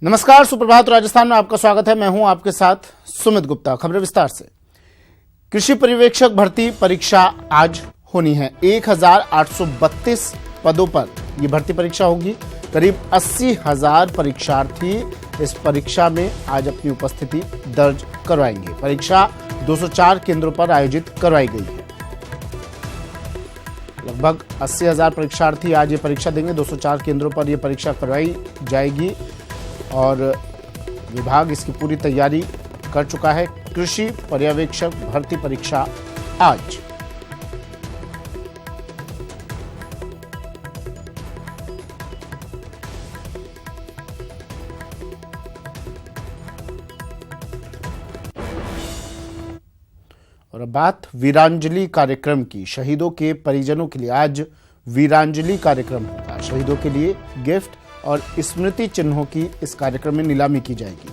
नमस्कार, सुप्रभात राजस्थान में आपका स्वागत है। मैं हूं आपके साथ सुमित गुप्ता। खबरें विस्तार से। कृषि पर्यवेक्षक भर्ती परीक्षा आज होनी है। 1832 पदों पर यह भर्ती परीक्षा होगी। करीब 80,000 परीक्षार्थी इस परीक्षा में आज अपनी उपस्थिति दर्ज करवाएंगे। परीक्षा 204 केंद्रों पर आयोजित करवाई गई है। लगभग 80,000 परीक्षार्थी आज ये परीक्षा देंगे। 204 केंद्रों पर यह परीक्षा करवाई जाएगी और विभाग इसकी पूरी तैयारी कर चुका है। कृषि पर्यवेक्षक भर्ती परीक्षा आज। और अब बात वीरांजलि कार्यक्रम की। शहीदों के परिजनों के लिए आज वीरांजलि कार्यक्रम होगा। शहीदों के लिए गिफ्ट और स्मृति चिन्हों की इस कार्यक्रम में नीलामी की जाएगी।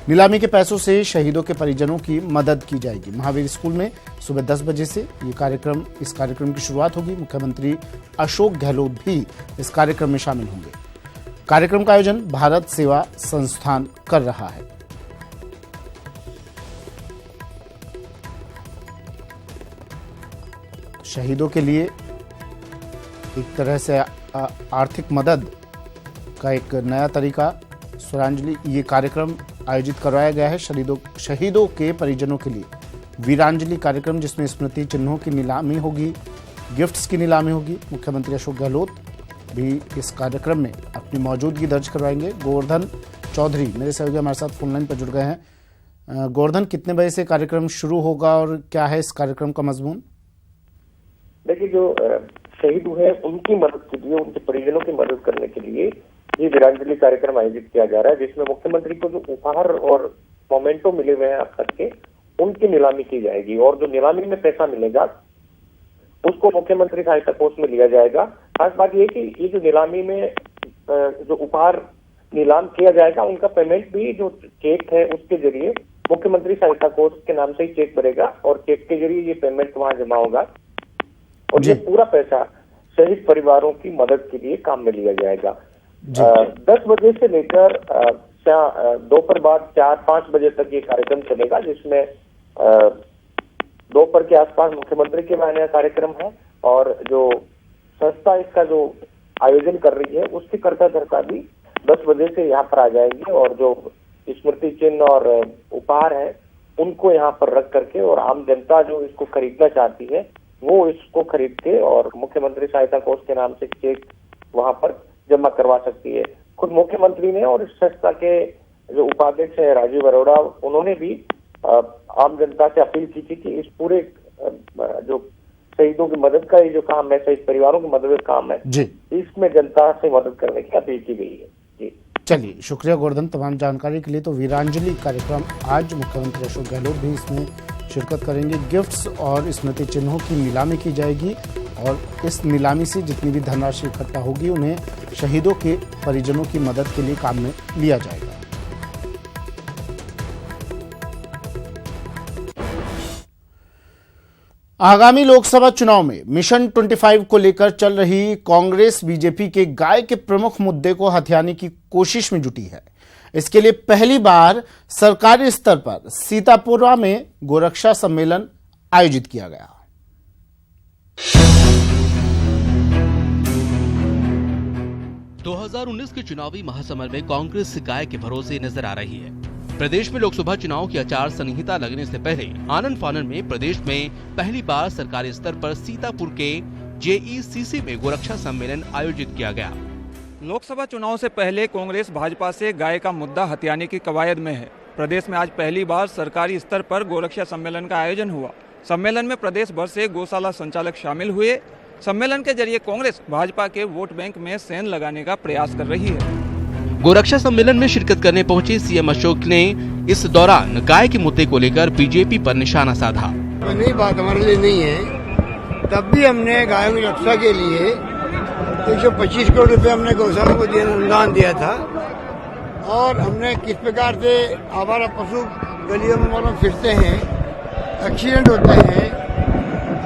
नीलामी के पैसों से शहीदों के परिजनों की मदद की जाएगी। महावीर स्कूल में सुबह 10 बजे से इस कार्यक्रम की शुरुआत होगी। मुख्यमंत्री अशोक गहलोत भी इस कार्यक्रम में शामिल होंगे। कार्यक्रम का आयोजन भारत सेवा संस्थान कर रहा है। शहीदों के लिए एक तरह से आर्थिक मदद का एक नया तरीका स्वरांजलि ये कार्यक्रम आयोजित करवाया गया है। शहीदों के परिजनों के लिए वीरांजलि कार्यक्रम, जिसमें स्मृति चिन्हों की नीलामी होगी, गिफ्ट्स की नीलामी होगी। मुख्यमंत्री अशोक गहलोत भी इस कार्यक्रम में अपनी मौजूदगी दर्ज करवाएंगे। गोवर्धन चौधरी मेरे सहयोगी हमारे साथ फोनलाइन पर जुड़ गए हैं। गोवर्धन, कितने बजे से कार्यक्रम शुरू होगा और क्या है इस कार्यक्रम का मजमून? देखिए, जो शहीद हुए उनकी मदद के लिए, उनके परिजनों की मदद करने के लिए ये वीरांजलि कार्यक्रम आयोजित किया जा रहा है, जिसमें मुख्यमंत्री को जो उपहार और मोमेंटो मिले हुए हैं अब तक के, उनकी नीलामी की जाएगी। और जो नीलामी में पैसा मिलेगा उसको मुख्यमंत्री सहायता कोष में लिया जाएगा। खास बात यह कि ये जो नीलामी में जो उपहार नीलाम किया जाएगा, उनका पेमेंट भी जो चेक है उसके जरिए मुख्यमंत्री सहायता कोष के नाम से ही चेक बनेगा और चेक के जरिए ये पेमेंट वहां जमा होगा और ये पूरा पैसा शहीद परिवारों की मदद के लिए काम में लिया जाएगा। 10 बजे से लेकर दोपहर बाद 4-5 बजे तक ये कार्यक्रम चलेगा, जिसमें दोपहर के आसपास मुख्यमंत्री के बयान कार्यक्रम है और जो संस्था इसका जो आयोजन कर रही है उसकी कर्ता धर्ता भी 10 बजे से यहाँ पर आ जाएंगे और जो स्मृति चिन्ह और उपहार है उनको यहाँ पर रख करके और आम जनता जो इसको खरीदना चाहती है वो इसको खरीद के और मुख्यमंत्री सहायता कोष के नाम से चेक वहां पर जमा करवा सकती है। खुद मुख्यमंत्री ने और इस संस्था के जो उपाध्यक्ष है राजीव अरोड़ा, उन्होंने भी आम जनता से अपील की थी कि इस पूरे जो शहीदों की मदद का ये जो काम है, शहीद परिवारों की मदद का काम है जी, इसमें जनता से मदद करने की अपील की गई है जी। चलिए, शुक्रिया गोवर्धन तमाम जानकारी के लिए। तो वीरांजलि कार्यक्रम आज मुख्यमंत्री अशोक गहलोत भी इसमें शिरकत करेंगे। गिफ्ट्स और स्मृति चिन्हों की नीलामी की जाएगी और इस नीलामी से जितनी भी धनराशि इकट्ठा होगी उन्हें शहीदों के परिजनों की मदद के लिए काम में लिया जाएगा। आगामी लोकसभा चुनाव में मिशन 25 को लेकर चल रही कांग्रेस बीजेपी के गाय के प्रमुख मुद्दे को हथियाने की कोशिश में जुटी है। इसके लिए पहली बार सरकारी स्तर पर सीतापुरा में गोरक्षा सम्मेलन आयोजित किया गया। 2019 के चुनावी महासमर में कांग्रेस गाय के भरोसे नजर आ रही है। प्रदेश में लोकसभा चुनाव की आचार संहिता लगने से पहले आनन फानन में प्रदेश में पहली बार सरकारी स्तर पर सीतापुर के JECC में गोरक्षा सम्मेलन आयोजित किया गया। लोकसभा चुनाव से पहले कांग्रेस भाजपा से गाय का मुद्दा हथियाने की कवायद में है। प्रदेश में आज पहली बार सरकारी स्तर पर गोरक्षा सम्मेलन का आयोजन हुआ। सम्मेलन में प्रदेश भर से गौशाला संचालक शामिल हुए। सम्मेलन के जरिए कांग्रेस भाजपा के वोट बैंक में सेंध लगाने का प्रयास कर रही है। गोरक्षा सम्मेलन में शिरकत करने पहुंचे सीएम अशोक ने इस दौरान गाय के मुद्दे को लेकर बीजेपी पर निशाना साधा। नई बात हमारे लिए नहीं है। तब भी हमने गायों की रक्षा के लिए 125 करोड़ रुपए हमने गौशाला को अनुदान दिया था और हमने किस प्रकार से आवारा पशु गलियों में फिरते हैं, एक्सीडेंट होते हैं,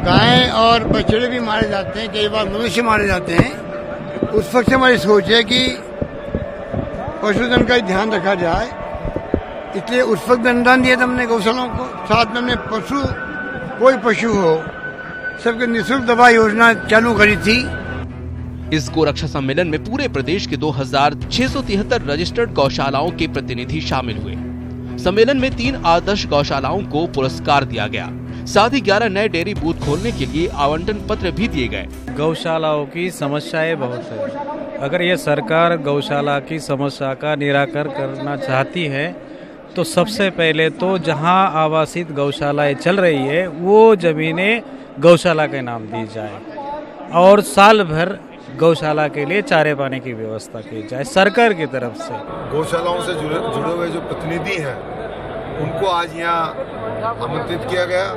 गाय और बछड़े भी मारे जाते हैं, कई बार मनुष्य मारे जाते हैं। उस वक्त हमारी सोच है कि पशुधन का ही ध्यान रखा जाए, इसलिए उस वक्त अनुदान दिया था हमने गौशालाओं को। साथ में हमने कोई पशु हो सबके निःशुल्क दवा योजना चालू करी थी। इस गोरक्षा सम्मेलन में पूरे प्रदेश के 2673 रजिस्टर्ड गौशालाओं के प्रतिनिधि शामिल हुए। सम्मेलन में 3 आदर्श गौशालाओं को पुरस्कार दिया गया। साथ ही 11 नए डेयरी बूथ खोलने के लिए आवंटन पत्र भी दिए गए। गौशालाओं की समस्याएं बहुत है। अगर ये सरकार गौशाला की समस्या का निराकरण करना चाहती है तो सबसे पहले तो जहां आवासित गौशालाएं चल रही है वो जमीनें गौशाला के नाम दी जाए और साल भर गौशाला के लिए चारे पानी की व्यवस्था की जाए सरकार की तरफ से। गौशालाओं से जुड़े हुए जो प्रतिनिधि हैं उनको आज यहाँ आमंत्रित किया गया,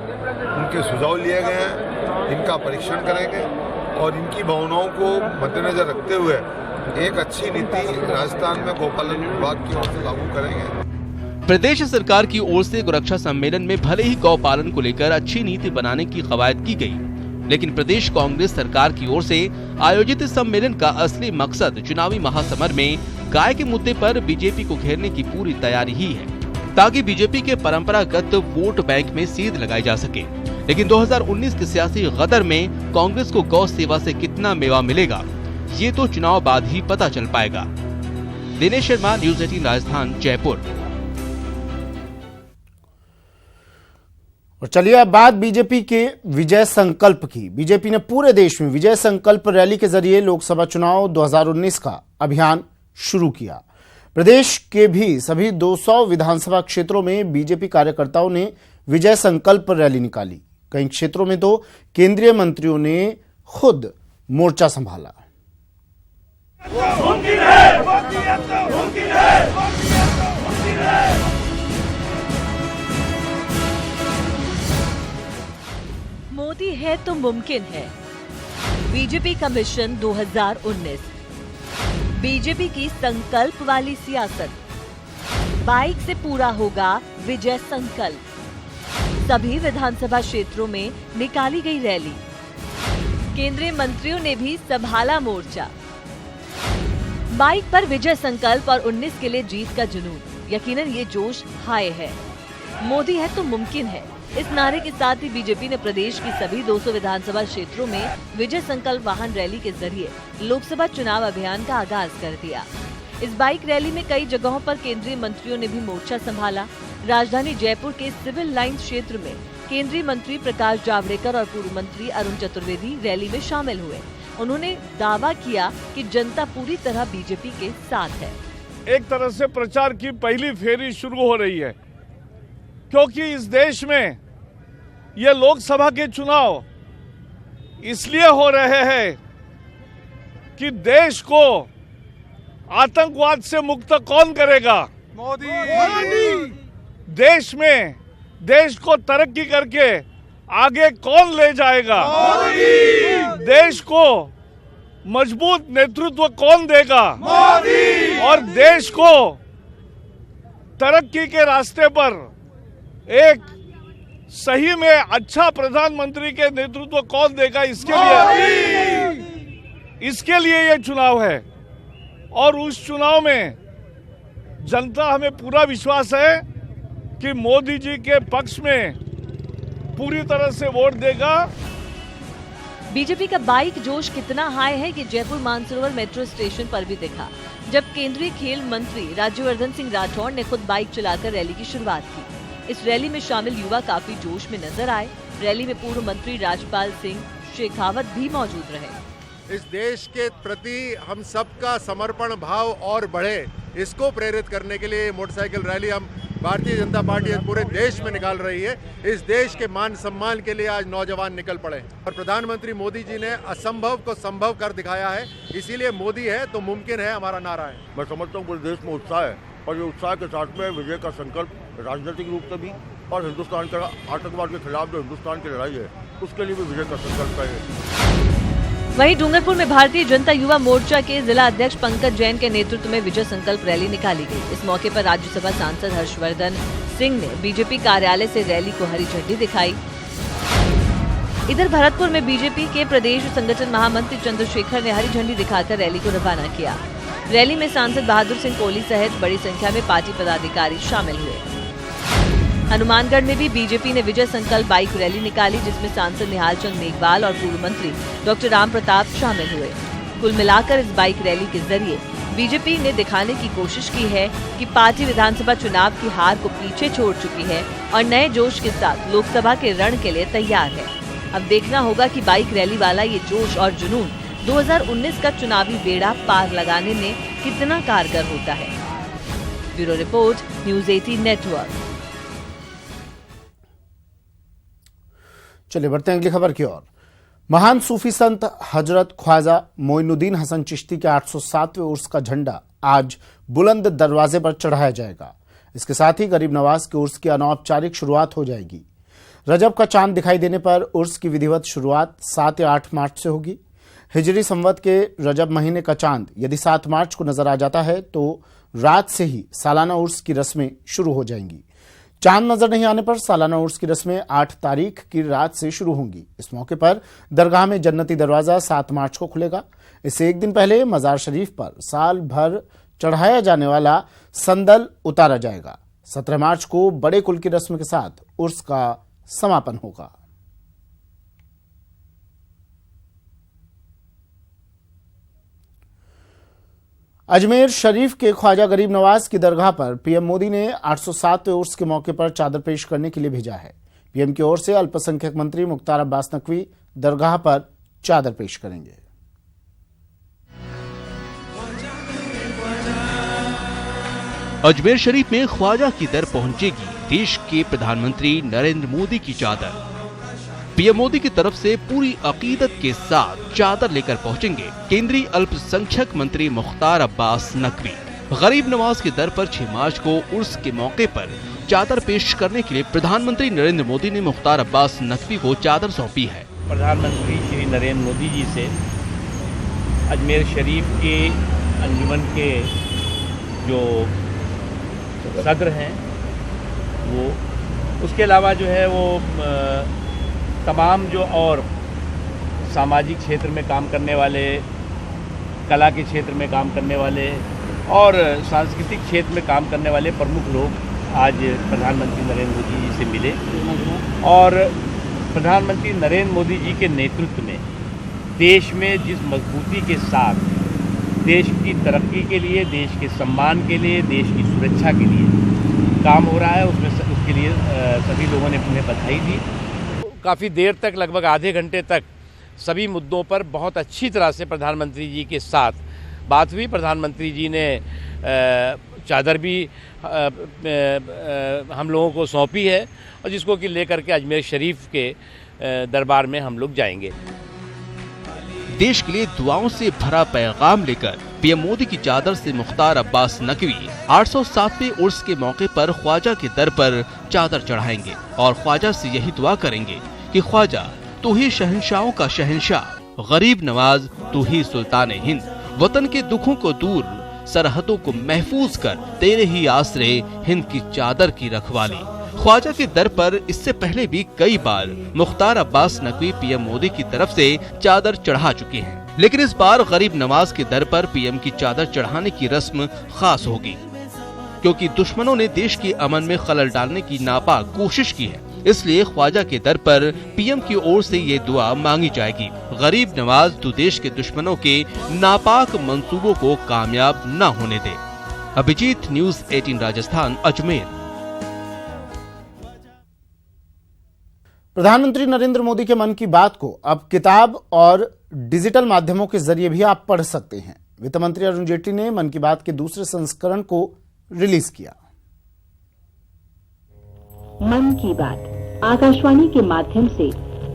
उनके सुझाव लिए गए हैं, इनका परीक्षण करेंगे और इनकी भावनाओं को मद्देनजर रखते हुए एक अच्छी नीति राजस्थान में गौपालन विभाग की ओर से लागू करेंगे। प्रदेश सरकार की ओर से गोरक्षा सम्मेलन में भले ही गौपालन को लेकर अच्छी नीति बनाने की कवायद की गई, लेकिन प्रदेश कांग्रेस सरकार की ओर से आयोजित इस सम्मेलन का असली मकसद चुनावी महासमर में गाय के मुद्दे पर बीजेपी को घेरने की पूरी तैयारी ही है, ताकि बीजेपी के परंपरागत वोट बैंक में सीध लगाई जा सके। लेकिन 2019 के सियासी गदर में कांग्रेस को गौ सेवा से कितना मेवा मिलेगा, ये तो चुनाव बाद ही पता चल पाएगा। दिनेश शर्मा, न्यूज़ 18 राजस्थान, जयपुर। और चलिए अब बात बीजेपी के विजय संकल्प की। बीजेपी ने पूरे देश में विजय संकल्प रैली के जरिए लोकसभा चुनाव 2019 का अभियान शुरू किया। प्रदेश के भी सभी 200 विधानसभा क्षेत्रों में बीजेपी कार्यकर्ताओं ने विजय संकल्प रैली निकाली। कई क्षेत्रों में तो केंद्रीय मंत्रियों ने खुद मोर्चा संभाला। मोदी है तो मुमकिन है। बीजेपी का मिशन 2019। बीजेपी की संकल्प वाली सियासत। बाइक से पूरा होगा विजय संकल्प। सभी विधानसभा क्षेत्रों में निकाली गई रैली। केंद्रीय मंत्रियों ने भी संभाला मोर्चा। बाइक पर विजय संकल्प और 19 के लिए जीत का जुनून। यकीनन ये जोश हाय है। मोदी है तो मुमकिन है। इस नारे के साथ ही बीजेपी ने प्रदेश की सभी 200 विधानसभा क्षेत्रों में विजय संकल्प वाहन रैली के जरिए लोकसभा चुनाव अभियान का आगाज कर दिया। इस बाइक रैली में कई जगहों पर केंद्रीय मंत्रियों ने भी मोर्चा संभाला। राजधानी जयपुर के सिविल लाइन क्षेत्र में केंद्रीय मंत्री प्रकाश जावड़ेकर और पूर्व मंत्री अरुण चतुर्वेदी रैली में शामिल हुए। उन्होंने दावा किया कि जनता पूरी तरह बीजेपी के साथ है। एक तरह से प्रचार की पहली फेरी शुरू हो रही है, क्योंकि इस देश में ये लोकसभा के चुनाव इसलिए हो रहे हैं कि देश को आतंकवाद से मुक्त कौन करेगा? मोदी। देश में देश को तरक्की करके आगे कौन ले जाएगा? मोदी। देश को मजबूत नेतृत्व कौन देगा? मोदी। और देश को तरक्की के रास्ते पर एक सही में अच्छा प्रधानमंत्री के नेतृत्व कौन देगा? इसके लिए ये चुनाव है। और उस चुनाव में जनता, हमें पूरा विश्वास है कि मोदी जी के पक्ष में पूरी तरह से वोट देगा। बीजेपी का बाइक जोश कितना हाई है, ये जयपुर मानसरोवर मेट्रो स्टेशन पर भी दिखा, जब केंद्रीय खेल मंत्री राज्यवर्धन सिंह राठौड़ ने खुद बाइक चलाकर रैली की शुरुआत की। इस रैली में शामिल युवा काफी जोश में नजर आए। रैली में पूर्व मंत्री राजपाल सिंह शेखावत भी मौजूद रहे। इस देश के प्रति हम सबका समर्पण भाव और बढ़े, इसको प्रेरित करने के लिए मोटरसाइकिल रैली हम भारतीय जनता पार्टी पूरे देश में निकाल रही है। इस देश के मान सम्मान के लिए आज नौजवान निकल पड़े और प्रधानमंत्री मोदी जी ने असंभव को संभव कर दिखाया है। इसीलिए मोदी है तो मुमकिन है हमारा नारा है। मैं समझता हूँ पूरे देश में उत्साह है और ये उत्साह के साथ में विजय का संकल्प राजनीतिक रूप से भी और हिंदुस्तान का आतंकवाद के खिलाफ जो हिंदुस्तान की लड़ाई है उसके लिए भी विजय का संकल्प है। वहीं डूंगरपुर में भारतीय जनता युवा मोर्चा के जिला अध्यक्ष पंकज जैन के नेतृत्व में विजय संकल्प रैली निकाली गई। इस मौके पर राज्यसभा सांसद हर्षवर्धन सिंह ने बीजेपी कार्यालय से रैली को हरी झंडी दिखाई। इधर भरतपुर में बीजेपी के प्रदेश संगठन महामंत्री चंद्रशेखर ने हरी झंडी दिखाकर रैली को रवाना किया। रैली में सांसद बहादुर सिंह कोहली सहित बड़ी संख्या में पार्टी पदाधिकारी शामिल हुए। हनुमानगढ़ में भी बीजेपी ने विजय संकल्प बाइक रैली निकाली, जिसमें सांसद निहाल चंद मेघवाल और पूर्व मंत्री डॉक्टर राम प्रताप शामिल हुए। कुल मिलाकर इस बाइक रैली के जरिए बीजेपी ने दिखाने की कोशिश की है कि पार्टी विधानसभा चुनाव की हार को पीछे छोड़ चुकी है और नए जोश के साथ लोकसभा के रण के लिए तैयार है। अब देखना होगा कि बाइक रैली वाला ये जोश और जुनून 2019 का चुनावी बेड़ा पार लगाने में कितना कारगर होता है। Bureau report, news 18 network. चलिए बढ़ते हैं अगली खबर की ओर। महान सूफी संत हजरत ख्वाजा मोइनुद्दीन हसन चिश्ती के 807वें उर्स का झंडा आज बुलंद दरवाजे पर चढ़ाया जाएगा। इसके साथ ही गरीब नवाज के उर्स की अनौपचारिक शुरुआत हो जाएगी। रजब का चांद दिखाई देने पर उर्स की विधिवत शुरुआत 7 या 8 मार्च से होगी। हिजरी संवत के रजब महीने का चांद यदि 7 मार्च को नजर आ जाता है तो रात से ही सालाना उर्स की रस्में शुरू हो जाएंगी। चांद नजर नहीं आने पर सालाना उर्स की रस्में 8 तारीख की रात से शुरू होंगी। इस मौके पर दरगाह में जन्नती दरवाजा 7 मार्च को खुलेगा। इससे एक दिन पहले मजार शरीफ पर साल भर चढ़ाया जाने वाला संदल उतारा जाएगा। 17 मार्च को बड़े कुल की रस्म के साथ उर्स का समापन होगा। अजमेर शरीफ के ख्वाजा गरीब नवाज की दरगाह पर पीएम मोदी ने 807वें उर्स के मौके पर चादर पेश करने के लिए भेजा है। पीएम की ओर से अल्पसंख्यक मंत्री मुख्तार अब्बास नकवी दरगाह पर चादर पेश करेंगे। अजमेर शरीफ में ख्वाजा की दर पहुंचेगी देश के प्रधानमंत्री नरेंद्र मोदी की चादर। पीएम मोदी की तरफ से पूरी अकीदत के साथ चादर लेकर पहुंचेंगे केंद्रीय अल्पसंख्यक मंत्री मुख्तार अब्बास नकवी। गरीब नवाज की दर पर 6 मार्च को उर्स के मौके पर चादर पेश करने के लिए प्रधानमंत्री नरेंद्र मोदी ने मुख्तार अब्बास नकवी को चादर सौंपी है। प्रधानमंत्री श्री नरेंद्र मोदी जी से अजमेर शरीफ के अंजुमन के जो सदर हैं वो, उसके अलावा जो है वो तमाम जो और सामाजिक क्षेत्र में काम करने वाले, कला के क्षेत्र में काम करने वाले और सांस्कृतिक क्षेत्र में काम करने वाले प्रमुख लोग आज प्रधानमंत्री नरेंद्र मोदी जी से मिले और प्रधानमंत्री नरेंद्र मोदी जी के नेतृत्व में देश में जिस मजबूती के साथ देश की तरक्की के लिए, देश के सम्मान के लिए, देश की सुरक्षा के लिए काम हो रहा है, उसके लिए सभी लोगों ने उन्हें बधाई दी। काफ़ी देर तक, लगभग आधे घंटे तक सभी मुद्दों पर बहुत अच्छी तरह से प्रधानमंत्री जी के साथ बात हुई। प्रधानमंत्री जी ने चादर भी हम लोगों को सौंपी है और जिसको कि लेकर के अजमेर शरीफ के दरबार में हम लोग जाएंगे। देश के लिए दुआओं से भरा पैगाम लेकर पीएम मोदी की चादर से मुख्तार अब्बास नकवी 807वें उर्स के मौके पर ख्वाजा के दर पर चादर चढ़ाएंगे और ख्वाजा से यही दुआ करेंगे कि ख्वाजा तू ही शहंशाहों का शहंशाह, गरीब नवाज तू ही सुल्तान हिंद, वतन के दुखों को दूर, सरहदों को महफूज कर, तेरे ही आसरे हिंद की चादर की रखवाली। ख्वाजा के दर पर इससे पहले भी कई बार मुख्तार अब्बास नकवी पीएम मोदी की तरफ से चादर चढ़ा चुके हैं, लेकिन इस बार गरीब नवाज के दर पर पीएम की चादर चढ़ाने की रस्म खास होगी, क्योंकि दुश्मनों ने देश के अमन में खलल डालने की नापाक कोशिश की है। इसलिए ख्वाजा के दर पर पीएम की ओर से ये दुआ मांगी जाएगी, गरीब नवाज तू देश के दुश्मनों के नापाक मंसूबों को कामयाब न होने दे। अभिजीत, न्यूज़ 18 राजस्थान, अजमेर। प्रधानमंत्री नरेंद्र मोदी के मन की बात को अब किताब और डिजिटल माध्यमों के जरिए भी आप पढ़ सकते हैं। वित्त मंत्री अरुण जेटली ने मन की बात के दूसरे संस्करण को रिलीज किया। मन की बात आकाशवाणी के माध्यम से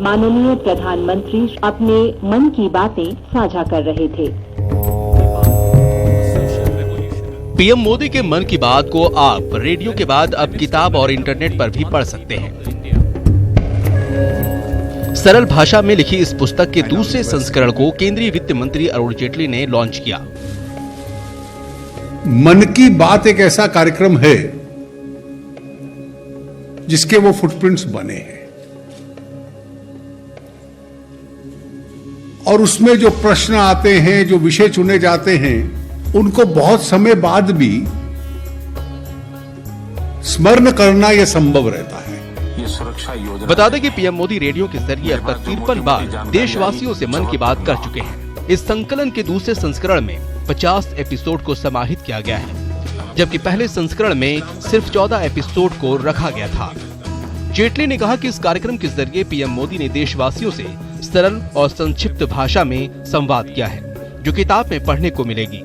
माननीय प्रधानमंत्री अपने मन की बातें साझा कर रहे थे। पीएम मोदी के मन की बात को आप रेडियो के बाद अब किताब और इंटरनेट पर भी पढ़ सकते हैं। सरल भाषा में लिखी इस पुस्तक के दूसरे संस्करण को केंद्रीय वित्त मंत्री अरुण जेटली ने लॉन्च किया। मन की बात एक ऐसा कार्यक्रम है जिसके वो फुटप्रिंट्स बने हैं और उसमें जो प्रश्न आते हैं, जो विषय चुने जाते हैं, उनको बहुत समय बाद भी स्मरण करना यह संभव रहता है। ये सुरक्षा योजना बता दें कि पीएम मोदी रेडियो के जरिए अब तक 53 बार देशवासियों से मन की बात कर चुके हैं। इस संकलन के दूसरे संस्करण में 50 एपिसोड को समाहित किया गया है, जबकि पहले संस्करण में सिर्फ 14 एपिसोड को रखा गया था। जेटली ने कहा कि इस कार्यक्रम के जरिए पीएम मोदी ने देशवासियों से सरल और संक्षिप्त भाषा में संवाद किया है, जो किताब में पढ़ने को मिलेगी।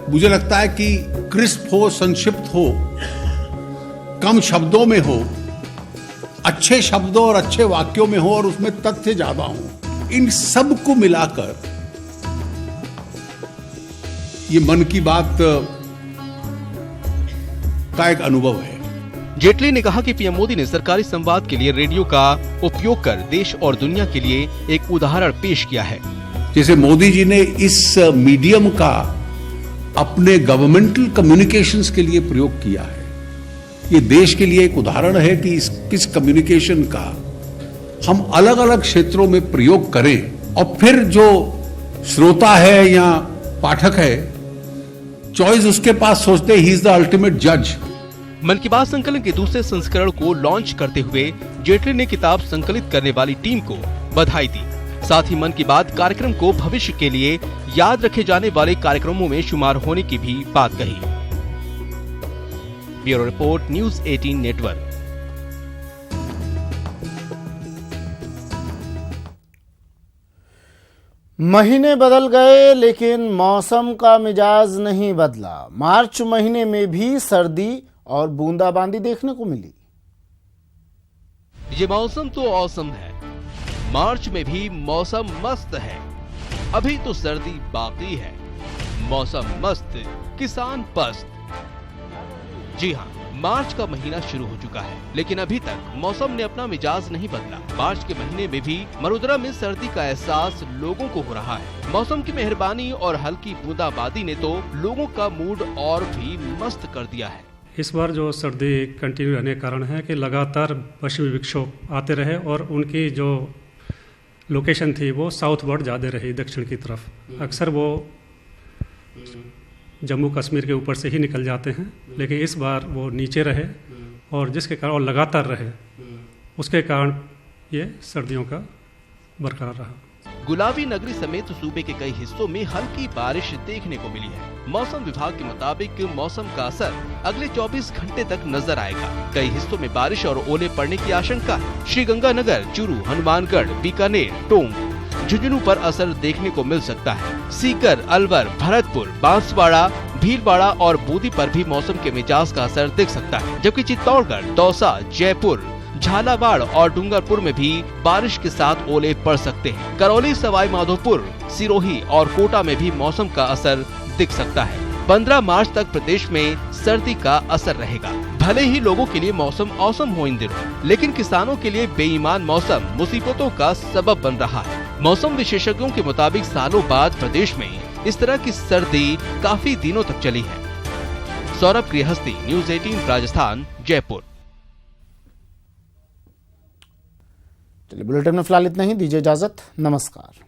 मुझे लगता है कि क्रिस्प हो, संक्षिप्त हो, कम शब्दों में हो, अच्छे शब्दों और अच्छे वाक्यों में हो और उसमें तथ्य ज्यादा हो, इन सब को मिलाकर ये मन की बात का एक अनुभव है। जेटली ने कहा कि पीएम मोदी ने सरकारी संवाद के लिए रेडियो का उपयोग कर देश और दुनिया के लिए एक उदाहरण पेश किया है। जैसे मोदी जी ने इस मीडियम का अपने गवर्नमेंटल कम्युनिकेशंस के लिए प्रयोग किया है, ये देश के लिए एक उदाहरण है कि किस कम्युनिकेशन का हम अलग अलग क्षेत्रों में प्रयोग करें और फिर जो श्रोता है या पाठक है, चॉइस उसके पास सोचते ही इज द अल्टीमेट जज। मन की बात संकलन के दूसरे संस्करण को लॉन्च करते हुए जेटली ने किताब संकलित करने वाली टीम को बधाई दी। साथ ही मन की बात कार्यक्रम को भविष्य के लिए याद रखे जाने वाले कार्यक्रमों में शुमार होने की भी बात कही। Bureau report, news 18 network. महीने बदल गए लेकिन मौसम का मिजाज नहीं बदला। मार्च महीने में भी सर्दी और बूंदाबांदी देखने को मिली। ये मौसम तो औसम है। मार्च में भी मौसम मस्त है। अभी तो सर्दी बाकी है। मौसम मस्त, किसान पस्त। जी हाँ, मार्च का महीना शुरू हो चुका है, लेकिन अभी तक मौसम ने अपना मिजाज नहीं बदला। मार्च के महीने में भी मरुदरा में सर्दी का एहसास लोगों को हो रहा है। मौसम की मेहरबानी और हल्की बूंदाबांदी ने तो लोगों का मूड और भी मस्त कर दिया है। इस बार जो सर्दी कंटिन्यू रहने के कारण है कि लगातार पश्चिमी विक्षोभ आते रहे और उनकी जो लोकेशन थी वो साउथवर्ड ज़्यादा रही, दक्षिण की तरफ। अक्सर वो जम्मू कश्मीर के ऊपर से ही निकल जाते हैं, लेकिन इस बार वो नीचे रहे और जिसके कारण और लगातार रहे, उसके कारण ये सर्दियों का बरकरार रहा। गुलाबी नगरी समेत सूबे के कई हिस्सों में हल्की बारिश देखने को मिली है। मौसम विभाग के मुताबिक मौसम का असर अगले 24 घंटे तक नजर आएगा। कई हिस्सों में बारिश और ओले पड़ने की आशंका है। श्रीगंगानगर, चूरू, हनुमानगढ़, बीकानेर, टोंक, झुंझुनू पर असर देखने को मिल सकता है। सीकर, अलवर, भरतपुर, बांसवाड़ा, भीलवाड़ा और बूंदी पर भी मौसम के मिजाज का असर दिख सकता है, जबकि चित्तौड़गढ़, दौसा, जयपुर, झालावाड़ और डूंगरपुर में भी बारिश के साथ ओले पड़ सकते हैं। करौली, सवाई माधोपुर, सिरोही और कोटा में भी मौसम का असर दिख सकता है। 15 मार्च तक प्रदेश में सर्दी का असर रहेगा। भले ही लोगों के लिए मौसम औसम हो इन दिनों, लेकिन किसानों के लिए बेईमान मौसम मुसीबतों का सबब बन रहा है। मौसम विशेषज्ञों के मुताबिक सालों बाद प्रदेश में इस तरह की सर्दी काफी दिनों तक चली है। सौरभ गृहस्थी, न्यूज़ 18 राजस्थान, जयपुर। चलिए, बुलेटिन में फिलहाल इतना ही। दीजिए इजाजत। नमस्कार।